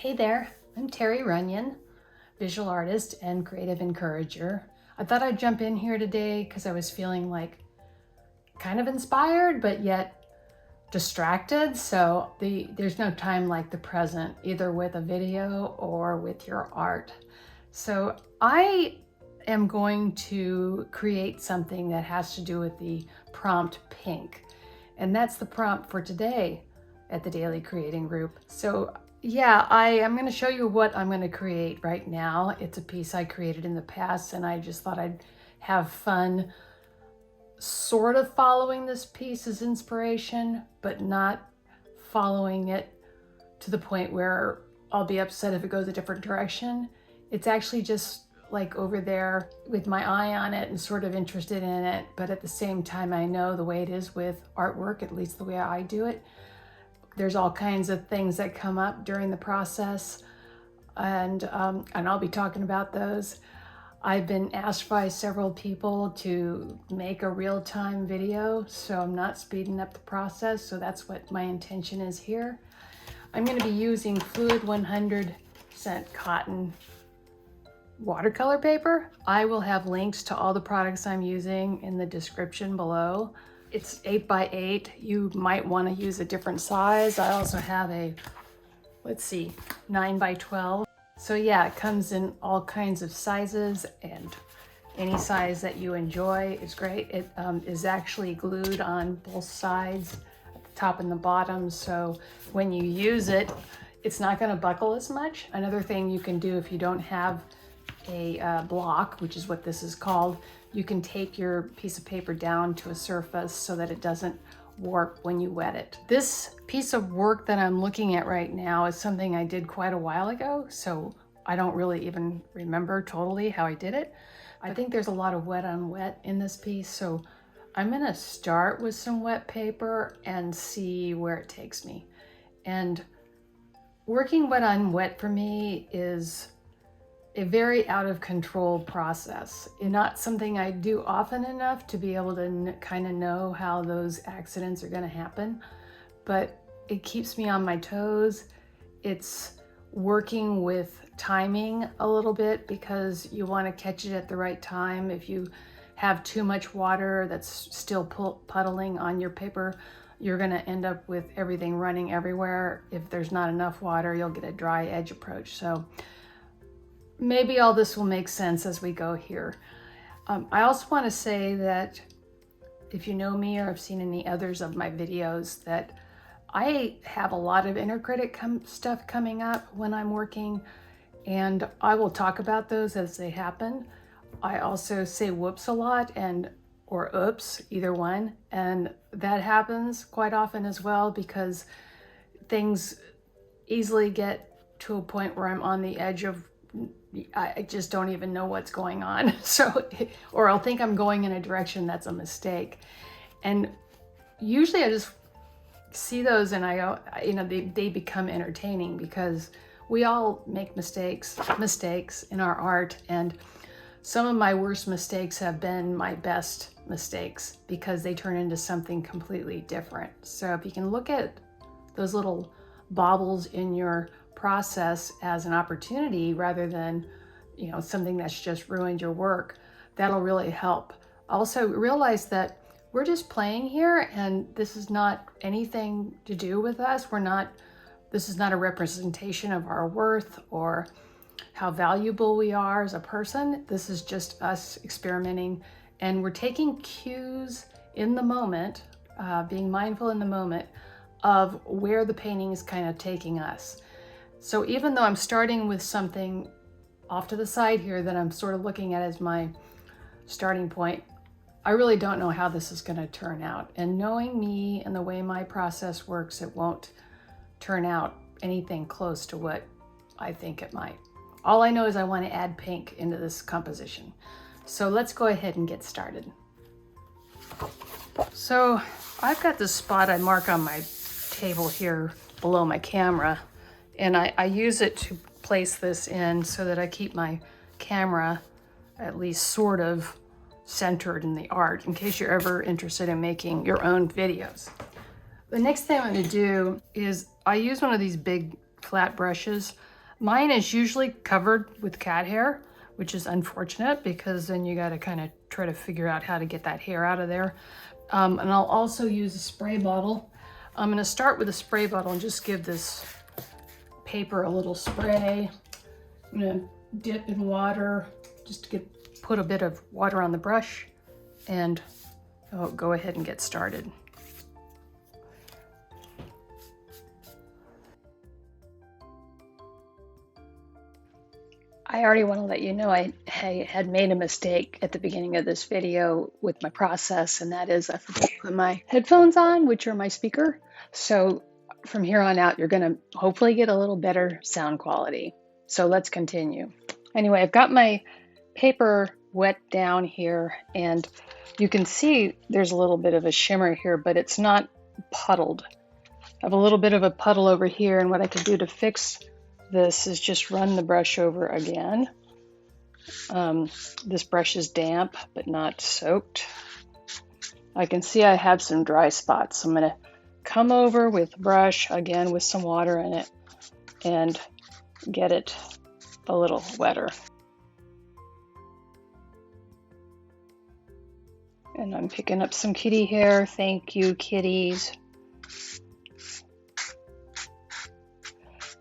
Hey there, I'm Terry Runyan, visual artist and creative encourager. I thought I'd jump in here today because I was feeling like kind of inspired, but yet distracted. So there's no time like the present, either with a video or with your art. So I am going to create something that has to do with the prompt pink. And that's the prompt for today at the Daily Creating Group. So yeah, I am going to show you what I'm going to create right now. It's a piece I created in the past, and I just thought I'd have fun sort of following this piece as inspiration, but not following it to the point where I'll be upset if it goes a different direction. It's actually just like over there with my eye on it and sort of interested in it, but at the same time I know the way it is with artwork, at least the way I do it. There's all kinds of things that come up during the process, and I'll be talking about those. I've been asked by several people to make a real-time video, so I'm not speeding up the process, so that's what my intention is here. I'm going to be using fluid 100% cotton watercolor paper. I will have links to all the products I'm using in the description below. It's 8x8. You might want to use a different size. I also have a, 9x12. So yeah, it comes in all kinds of sizes, and any size that you enjoy is great. It is actually glued on both sides, at the top and the bottom. So when you use it, it's not going to buckle as much. Another thing you can do if you don't have a block, which is what this is called, you can take your piece of paper down to a surface so that it doesn't warp when you wet it. This piece of work that I'm looking at right now is something I did quite a while ago, so I don't really even remember totally how I did it. I think there's a lot of wet on wet in this piece, so I'm gonna start with some wet paper and see where it takes me. And working wet on wet for me is a very out of control process. It's not something I do often enough to be able to kind of know how those accidents are going to happen, but it keeps me on my toes. It's working with timing a little bit because you want to catch it at the right time. If you have too much water that's still puddling on your paper, you're going to end up with everything running everywhere. If there's not enough water, you'll get a dry edge approach. So maybe all this will make sense as we go here. I also want to say that if you know me or have seen any others of my videos, that I have a lot of inner critic stuff coming up when I'm working, and I will talk about those as they happen. I also say whoops a lot, or oops, either one, and that happens quite often as well because things easily get to a point where I'm on the edge of I just don't even know what's going on. So, or I'll think I'm going in a direction that's a mistake. And usually I just see those and they become entertaining because we all make mistakes in our art. And some of my worst mistakes have been my best mistakes because they turn into something completely different. So if you can look at those little baubles in your process as an opportunity rather than something that's just ruined your work, that'll really help. Also realize that we're just playing here, and this is not anything to do with us. This is not a representation of our worth or how valuable we are as a person. This is just us experimenting, and we're taking cues in the moment, being mindful in the moment of where the painting is kind of taking us. So even though I'm starting with something off to the side here that I'm sort of looking at as my starting point, I really don't know how this is going to turn out. And knowing me and the way my process works, it won't turn out anything close to what I think it might. All I know is I want to add pink into this composition. So let's go ahead and get started. So I've got this spot I mark on my table here below my camera, and I use it to place this in so that I keep my camera at least sort of centered in the art in case you're ever interested in making your own videos. The next thing I'm going to do is I use one of these big flat brushes Mine is usually covered with cat hair, which is unfortunate because then you got to kind of try to figure out how to get that hair out of there. And I'll also use a spray bottle. I'm going to start with a spray bottle and just give this paper a little spray. I'm going to dip in water just to put a bit of water on the brush, and I'll go ahead and get started. I already want to let you know I had made a mistake at the beginning of this video with my process, and that is I forgot to put my headphones on, which are my speaker. So from here on out, you're going to hopefully get a little better sound quality. So let's continue. Anyway, I've got my paper wet down here, and you can see there's a little bit of a shimmer here, but it's not puddled. I have a little bit of a puddle over here, and what I can do to fix this is just run the brush over again. This brush is damp but not soaked. I can see I have some dry spots, so I'm going to come over with the brush again with some water in it and get it a little wetter. And I'm picking up some kitty hair. Thank you, kitties.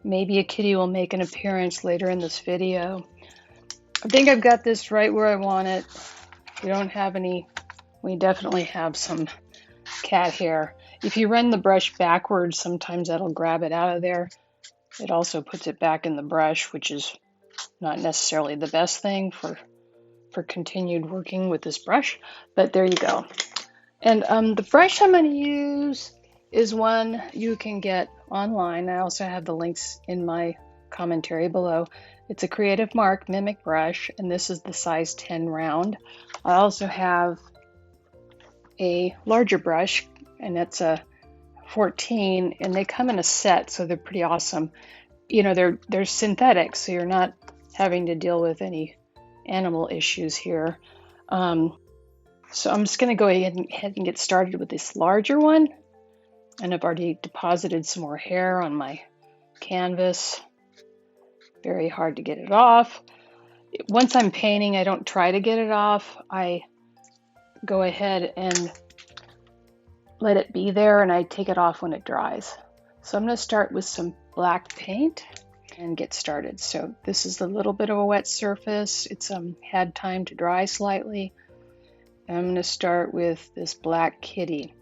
Maybe a kitty will make an appearance later in this video. I think I've got this right where I want it. We don't have any, we definitely have some cat hair. If you run the brush backwards, sometimes that'll grab it out of there. It also puts it back in the brush, which is not necessarily the best thing for continued working with this brush, but there you go. And the brush I'm going to use is one you can get online. I also have the links in my commentary below. It's a Creative Mark Mimic brush, and this is the size 10 round. I also have a larger brush, and it's a 14, and they come in a set, so they're pretty awesome. You know, they're synthetic, so you're not having to deal with any animal issues here. So I'm just going to go ahead and get started with this larger one. And I've already deposited some more hair on my canvas. Very hard to get it off. Once I'm painting, I don't try to get it off. I go ahead and let it be there, and I take it off when it dries. So I'm going to start with some black paint and get started. So this is a little bit of a wet surface. It's had time to dry slightly. I'm going to start with this black kitty.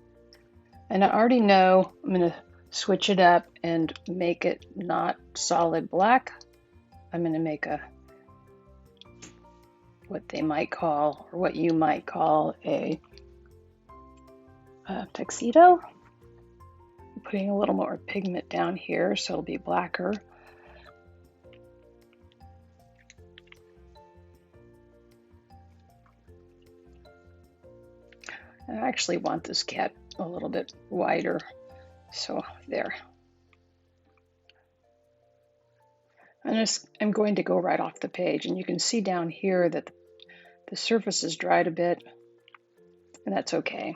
And I already know I'm going to switch it up and make it not solid black. I'm going to make what they might call, or what you might call, a tuxedo. I'm putting a little more pigment down here so it'll be blacker. I actually want this cat a little bit wider, so there. I'm going to go right off the page, and you can see down here that the surface is dried a bit, and that's okay.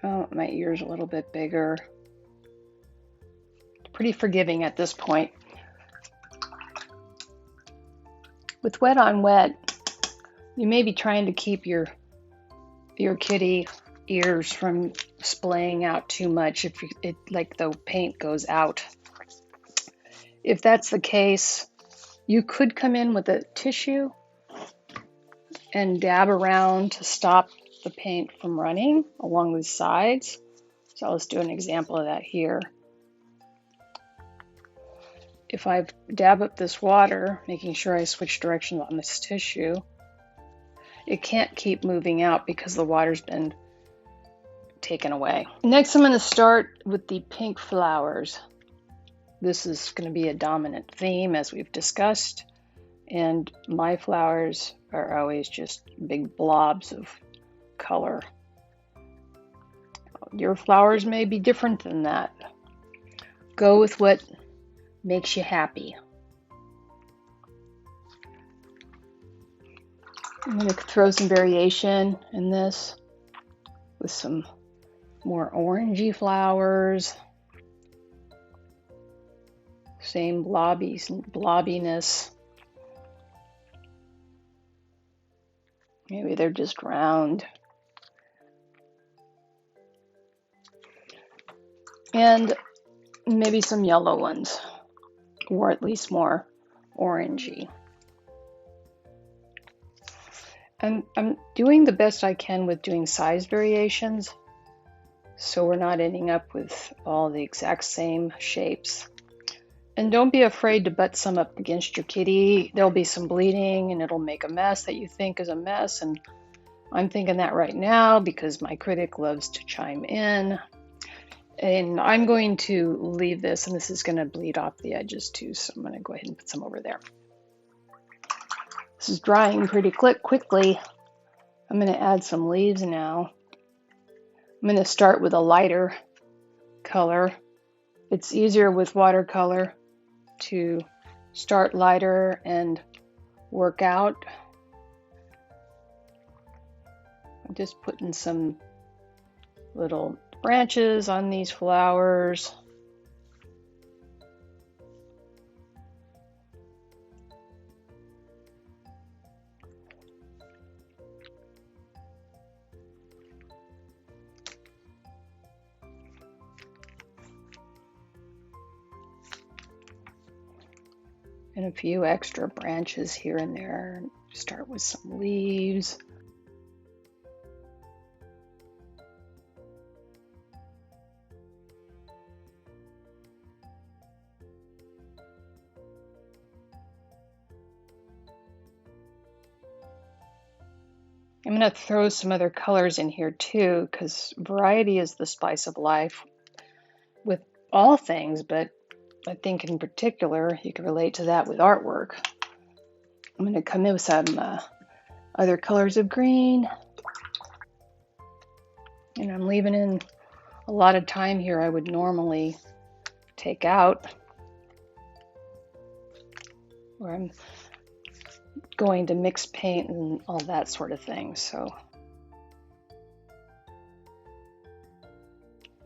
Oh, my ear's a little bit bigger. Pretty forgiving at this point. With wet on wet, you may be trying to keep your kitty ears from splaying out too much if like the paint goes out. If that's the case, you could come in with a tissue and dab around to stop the paint from running along the sides. So let's do an example of that here. If I dab up this water, making sure I switch directions on this tissue, it can't keep moving out because the water's been taken away. Next, I'm going to start with the pink flowers. This is going to be a dominant theme, as we've discussed, and my flowers are always just big blobs of color. Your flowers may be different than that. Go with what makes you happy. I'm going to throw some variation in this with some more orangey flowers. Same blobbiness. Maybe they're just round. And maybe some yellow ones, or at least more orangey. And I'm doing the best I can with doing size variations, so we're not ending up with all the exact same shapes. And don't be afraid to butt some up against your kitty. There'll be some bleeding and it'll make a mess that you think is a mess. And I'm thinking that right now because my critic loves to chime in. And I'm going to leave this, and this is going to bleed off the edges too, so I'm going to go ahead and put some over there. This is drying pretty quickly. I'm going to add some leaves now. I'm going to start with a lighter color. It's easier with watercolor to start lighter and work out. I'm just putting some little branches on these flowers. And a few extra branches here and there. Start with some leaves. I'm going to throw some other colors in here too, because variety is the spice of life with all things, but I think in particular you can relate to that with artwork. I'm going to come in with some other colors of green, and I'm leaving in a lot of time here I would normally take out, where I'm going to mix paint and all that sort of thing. So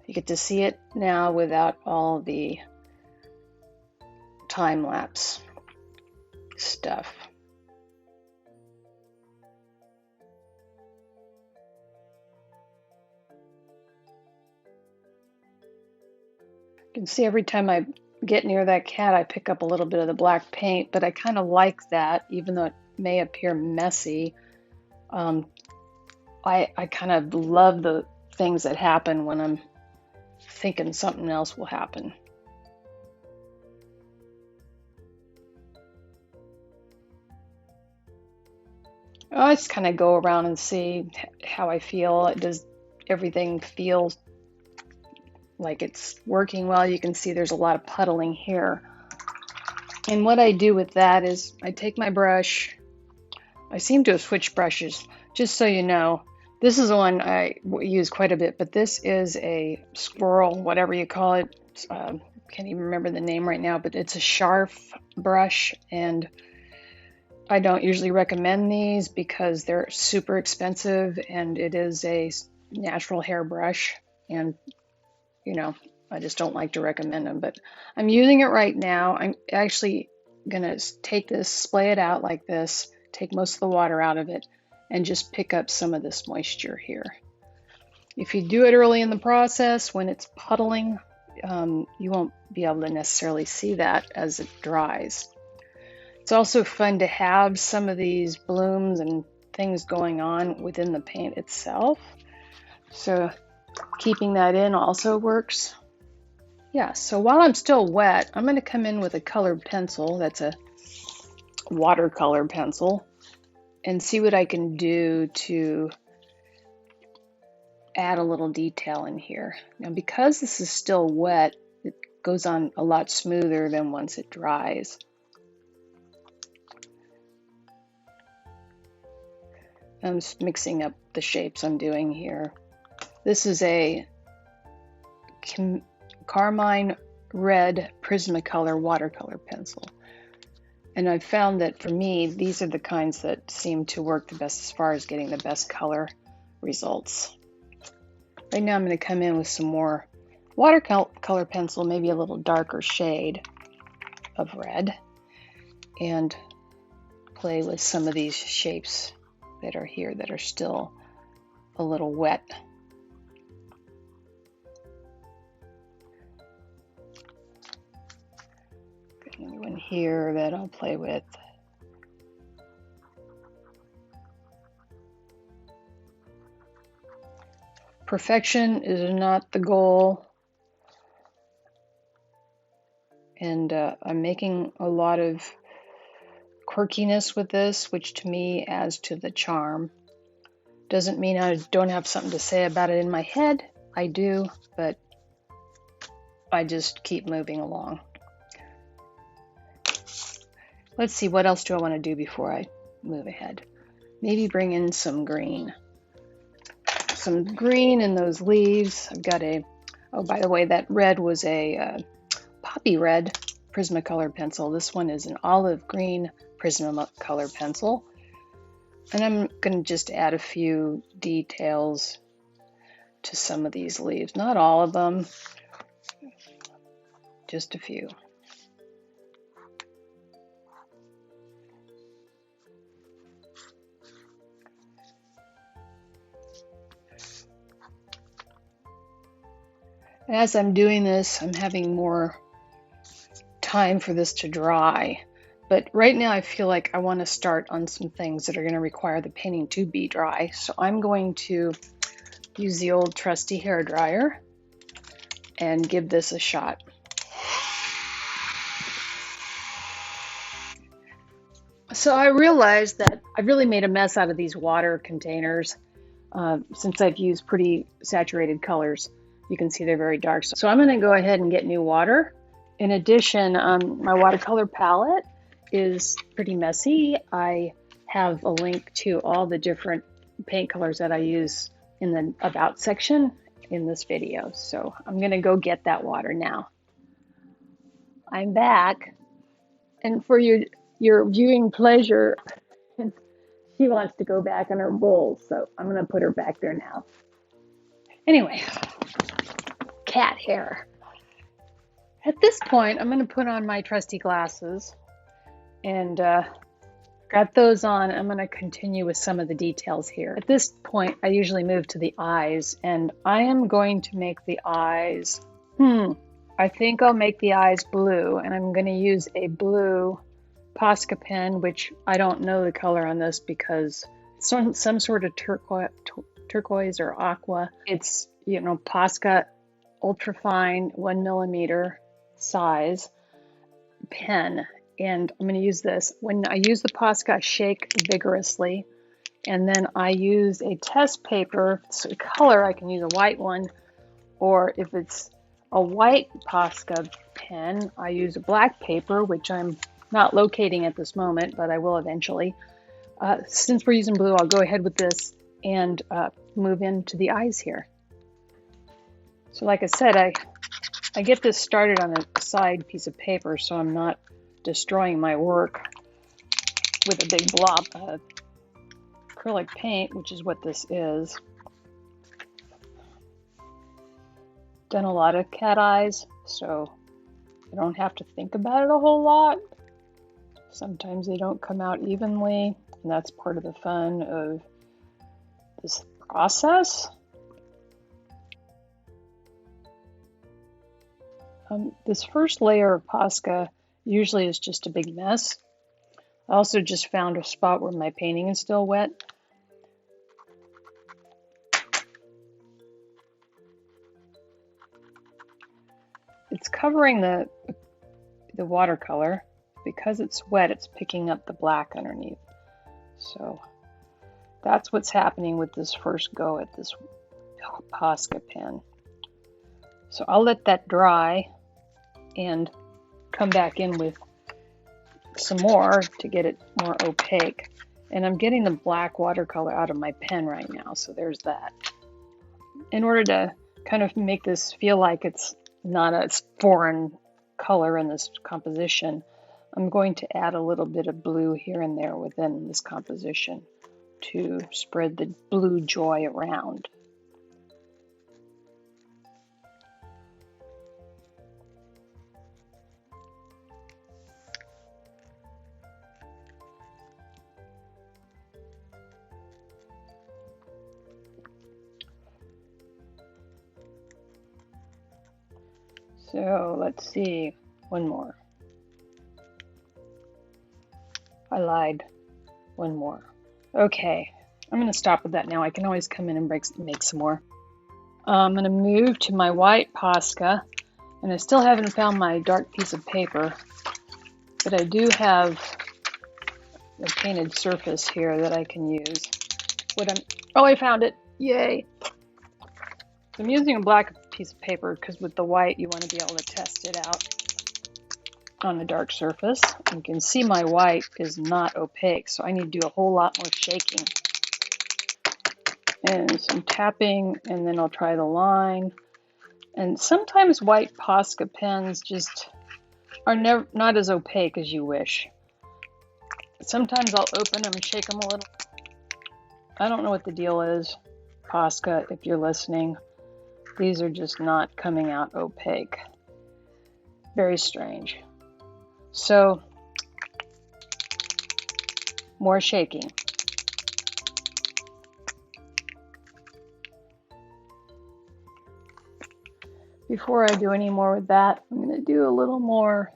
you get to see it now without all the time-lapse stuff. You can see every time I get near that cat, I pick up a little bit of the black paint, but I kind of like that, even though it may appear messy. I kind of love the things that happen when I'm thinking something else will happen. I just kind of go around and see how I feel. Does everything feel like it's working well? You can see there's a lot of puddling here. And what I do with that is I take my brush. I seem to have switched brushes, just so you know. This is the one I use quite a bit, but this is a squirrel, whatever you call it. Can't even remember the name right now, but it's a Scharf brush, and I don't usually recommend these because they're super expensive, and it is a natural hair brush, and you know, I just don't like to recommend them, but I'm using it right now. I'm actually gonna take this, splay it out like this, take most of the water out of it, and just pick up some of this moisture here. If you do it early in the process, when it's puddling, you won't be able to necessarily see that as it dries. It's also fun to have some of these blooms and things going on within the paint itself. So keeping that in also works. Yeah, so while I'm still wet, I'm going to come in with a colored pencil. That's a watercolor pencil, and see what I can do to add a little detail in here. Now, because this is still wet, it goes on a lot smoother than once it dries. I'm just mixing up the shapes I'm doing here. This is a carmine red Prismacolor watercolor pencil. And I've found that for me, these are the kinds that seem to work the best as far as getting the best color results. Right now I'm going to come in with some more watercolor pencil, maybe a little darker shade of red, and play with some of these shapes that are here that are still a little wet. Got another one here that I'll play with. Perfection is not the goal, and I'm making a lot of quirkiness with this, which to me adds to the charm. Doesn't mean I don't have something to say about it in my head. I do, but I just keep moving along. Let's see, what else do I want to do before I move ahead? Maybe bring in some green. Some green in those leaves. I've got oh, by the way, that red was a poppy red Prismacolor pencil. This one is an olive green Prismacolor pencil. And I'm going to just add a few details to some of these leaves. Not all of them, just a few. As I'm doing this, I'm having more time for this to dry. But right now I feel like I want to start on some things that are going to require the painting to be dry. So I'm going to use the old trusty hair dryer and give this a shot. So I realized that I really made a mess out of these water containers since I've used pretty saturated colors. You can see they're very dark. So I'm going to go ahead and get new water. In addition, my watercolor palette is pretty messy. I have a link to all the different paint colors that I use in the About section in this video. So I'm going to go get that water now. I'm back. And for your viewing pleasure, she wants to go back in her bowl. So I'm going to put her back there now. Anyway, cat hair. At this point, I'm going to put on my trusty glasses and got those on. I'm going to continue with some of the details here. At this point, I usually move to the eyes, and I am going to make the eyes, I think I'll make the eyes blue, and I'm going to use a blue Posca pen, which I don't know the color on this because it's some sort of turquoise or aqua. It's, Posca ultra fine 1mm size pen, and I'm going to use this. When I use the Posca, I shake vigorously, and then I use a test paper. So color, I can use a white one, or if it's a white Posca pen, I use a black paper, which I'm not locating at this moment, but I will eventually. Since we're using blue, I'll go ahead with this and move into the eyes here. So like I said, I get this started on a side piece of paper so I'm not destroying my work with a big blob of acrylic paint, which is what this is. Done a lot of cat eyes, so I don't have to think about it a whole lot. Sometimes they don't come out evenly, and that's part of the fun of this process. This first layer of Posca usually is just a big mess. I also just found a spot where my painting is still wet. It's covering the watercolor. Because it's wet, it's picking up the black underneath. So that's what's happening with this first go at this Posca pen. So I'll let that dry and come back in with some more to get it more opaque. And I'm getting the black watercolor out of my pen right now, so there's that. In order to kind of make this feel like it's not a foreign color in this composition, I'm going to add a little bit of blue here and there within this composition to spread the blue joy around. So let's see, one more. I lied, one more. Okay, I'm gonna stop with that now. I can always come in and make some more. I'm gonna move to my white Posca, and I still haven't found my dark piece of paper, but I do have a painted surface here that I can use. Oh, I found it, yay. So I'm using a black piece of paper because with the white you want to be able to test it out on a dark surface. You can see my white is not opaque, so I need to do a whole lot more shaking and some tapping, and then I'll try the line. And sometimes white Posca pens just are not as opaque as you wish. Sometimes I'll open them and shake them a little. I don't know what the deal is, Posca, if you're listening. These are just not coming out opaque. Very strange. So, more shaking. Before I do any more with that, I'm going to do a little more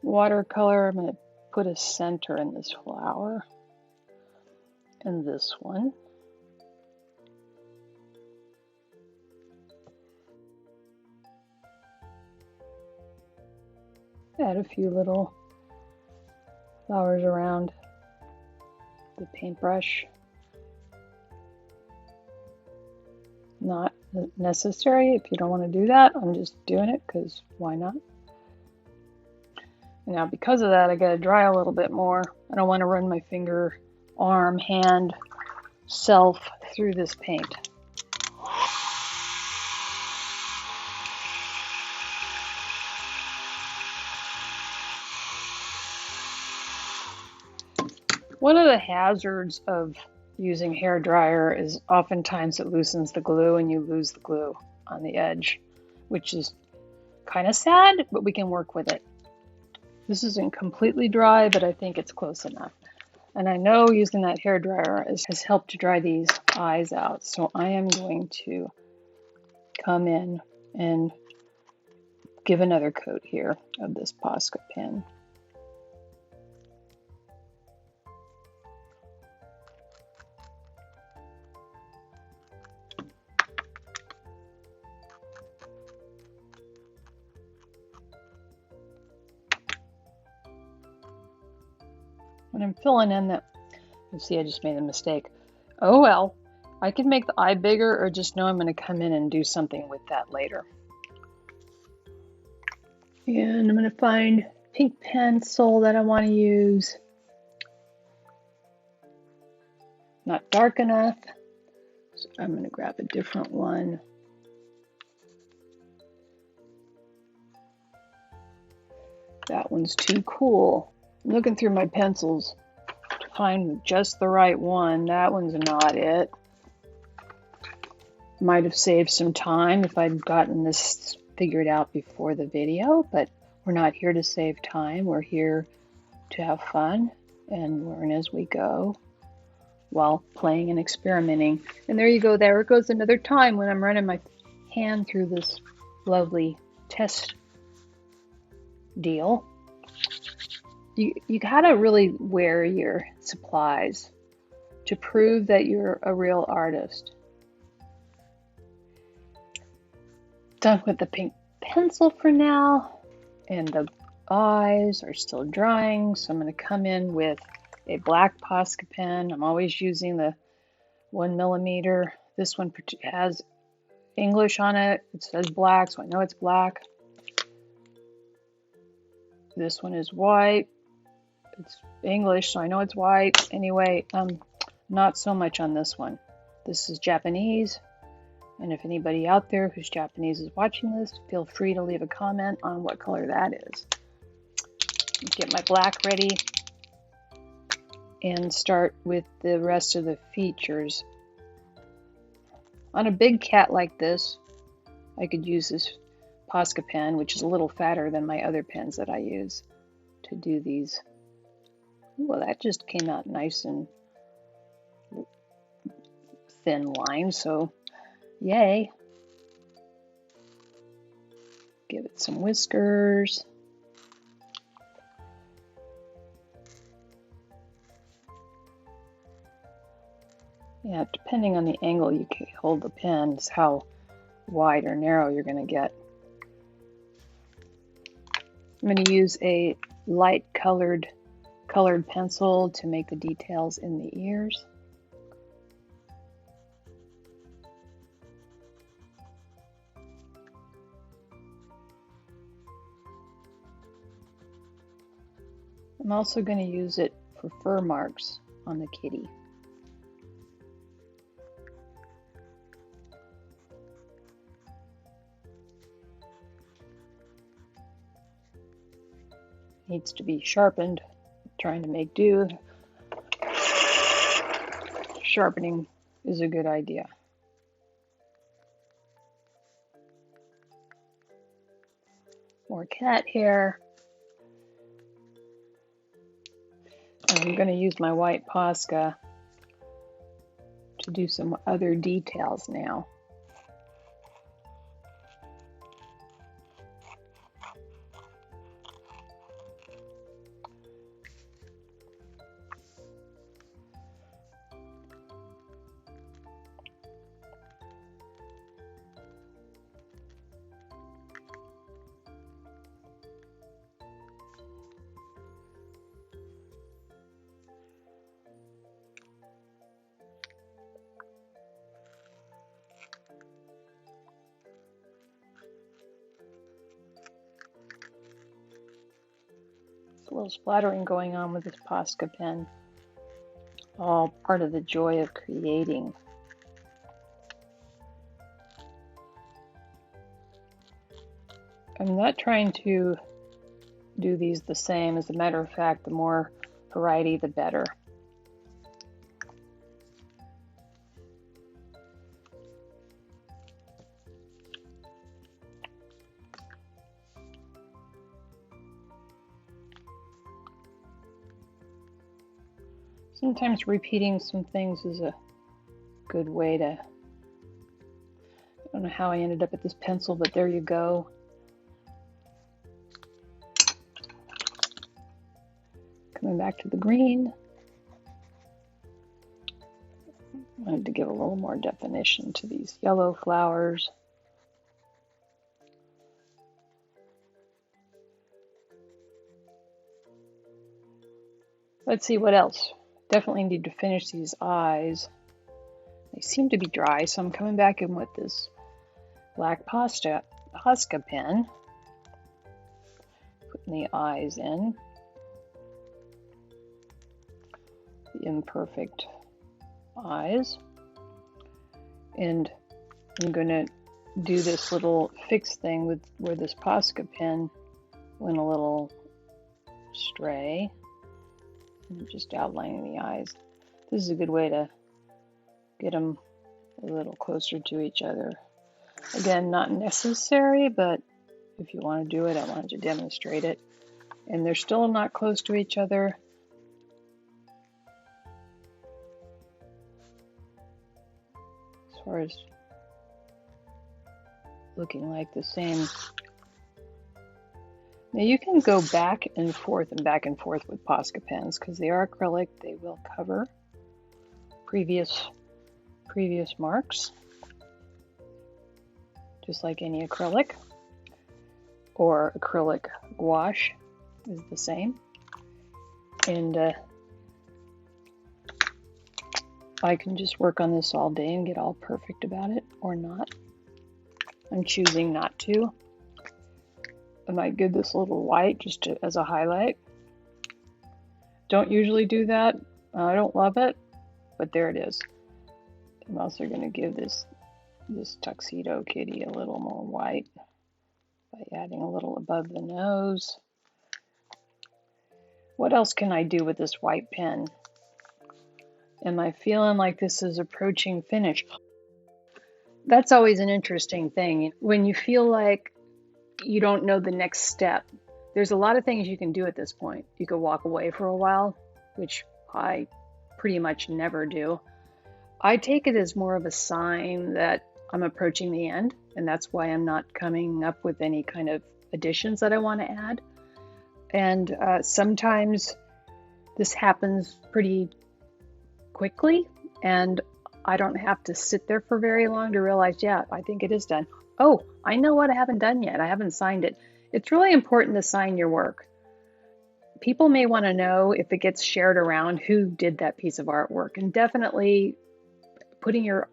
watercolor. I'm going to put a center in this flower and this one. Add a few little flowers around the paintbrush. Not necessary if you don't want to do that. I'm just doing it because why not? Now because of that, I got to dry a little bit more. I don't want to run my finger, arm, hand, self through this paint. One of the hazards of using hair dryer is oftentimes it loosens the glue and you lose the glue on the edge, which is kind of sad, but we can work with it. This isn't completely dry, but I think it's close enough. And I know using that hair dryer has helped to dry these eyes out. So I am going to come in and give another coat here of this Posca pen. When I'm filling in that, you see I just made a mistake. Oh well, I can make the eye bigger or just know I'm going to come in and do something with that later. And I'm going to find pink pencil that I want to use. Not dark enough, so I'm going to grab a different one. That one's too cool. I'm looking through my pencils to find just the right one. That one's not it. Might have saved some time if I'd gotten this figured out before the video, but we're not here to save time. We're here to have fun and learn as we go while playing and experimenting. And there you go. There goes another time when I'm running my hand through this lovely test deal. You gotta really wear your supplies to prove that you're a real artist. Done with the pink pencil for now, and the eyes are still drying, so I'm going to come in with a black Posca pen. I'm always using the 1mm. This one has English on it. It says black, so I know it's black. This one is white. It's English, so I know it's white. Anyway, not so much on this one. This is Japanese. And if anybody out there who's Japanese is watching this, feel free to leave a comment on what color that is. get my black ready and start with the rest of the features. On a big cat like this, I could use this Posca pen, which is a little fatter than my other pens that I use to do these. Well, that just came out nice and thin line, so yay. Give it some whiskers. Yeah, depending on the angle you can hold the pen is how wide or narrow you're going to get. I'm going to use a light colored pencil to make the details in the ears. I'm also going to use it for fur marks on the kitty. Needs to be sharpened. I'm trying to make do. Sharpening is a good idea. More cat hair. I'm going to use my white Posca to do some other details now. A little splattering going on with this Posca pen. All part of the joy of creating. I'm not trying to do these the same. As a matter of fact, the more variety, the better. Sometimes repeating some things is a good way to, I don't know how I ended up at this pencil, but there you go. Coming back to the green. I wanted to give a little more definition to these yellow flowers. Let's see what else. Definitely need to finish these eyes. They seem to be dry, so I'm coming back in with this black Posca pen. Putting the eyes in. The imperfect eyes. And I'm going to do this little fix thing with where this Posca pen went a little stray. I'm just outlining the eyes. This is a good way to get them a little closer to each other. Again, not necessary, but if you want to do it, I wanted to demonstrate it. And they're still not close to each other. As far as looking like the same. Now you can go back and forth with Posca pens because they are acrylic. They will cover previous marks, just like any acrylic, or acrylic gouache is the same. And I can just work on this all day and get all perfect about it, or not. I'm choosing not to. I might give this a little white just as a highlight. Don't usually do that. I don't love it, but there it is. I'm also going to give this tuxedo kitty a little more white by adding a little above the nose. What else can I do with this white pen? Am I feeling like this is approaching finish? That's always an interesting thing. When you feel like you don't know the next step, there's a lot of things you can do at this point. You could walk away for a while, which I pretty much never do. I take it as more of a sign that I'm approaching the end, and that's why I'm not coming up with any kind of additions that I want to add. And sometimes this happens pretty quickly, and I don't have to sit there for very long to realize, yeah, I think it is done. Oh, I know what I haven't done yet. I haven't signed it. It's really important to sign your work. People may want to know if it gets shared around who did that piece of artwork, and definitely putting your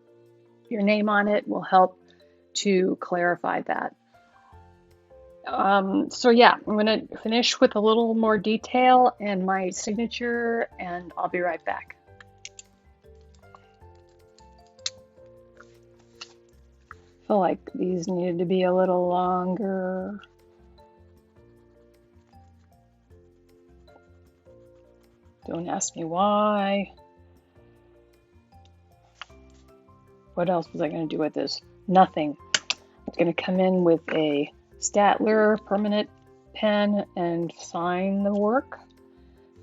name on it will help to clarify that. So yeah, I'm going to finish with a little more detail and my signature, and I'll be right back. I feel like these needed to be a little longer. Don't ask me why. What else was I going to do with this? Nothing. I'm going to come in with a Statler permanent pen and sign the work.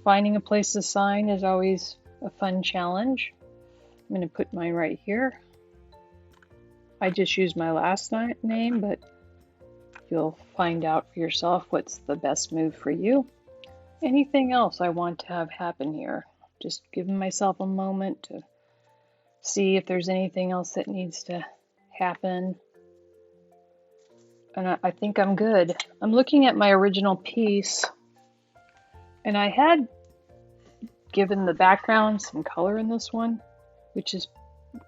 Finding a place to sign is always a fun challenge. I'm going to put mine right here. I just used my last name, but you'll find out for yourself what's the best move for you. Anything else I want to have happen here? Just giving myself a moment to see if there's anything else that needs to happen. And I think I'm good. I'm looking at my original piece, and I had given the background some color in this one, which is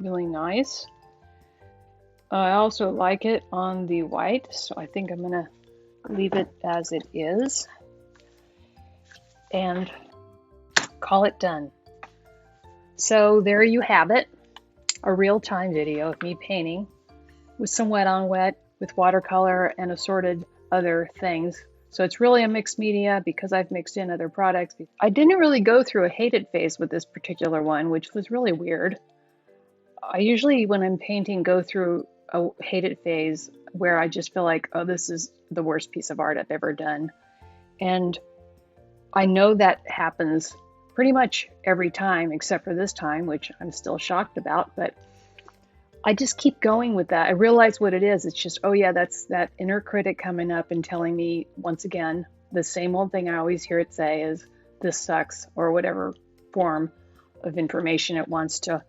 really nice. I also like it on the white, so I think I'm going to leave it as it is and call it done. So there you have it, a real-time video of me painting with some wet on wet, with watercolor and assorted other things. So it's really a mixed media because I've mixed in other products. I didn't really go through a hate it phase with this particular one, which was really weird. I usually, when I'm painting, go through a hate it phase where I just feel like, oh, this is the worst piece of art I've ever done. And I know that happens pretty much every time, except for this time, which I'm still shocked about, but I just keep going with that. I realize what it is. It's just, oh yeah, that's that inner critic coming up and telling me once again, the same old thing I always hear it say is, this sucks, or whatever form of information it wants to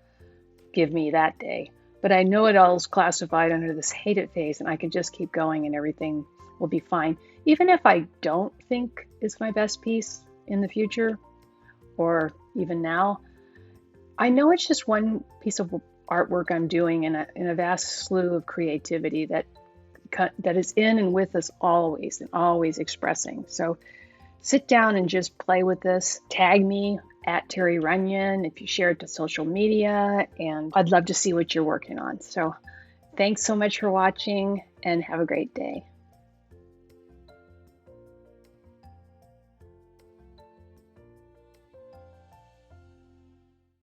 give me that day. But I know it all is classified under this hate it phase, and I can just keep going and everything will be fine. Even if I don't think it's my best piece in the future, or even now, I know it's just one piece of artwork I'm doing in a vast slew of creativity that is in and with us always and always expressing. So sit down and just play with this. Tag me at Terry Runyan if you share it to social media, and I'd love to see what you're working on. So thanks so much for watching, and have a great day.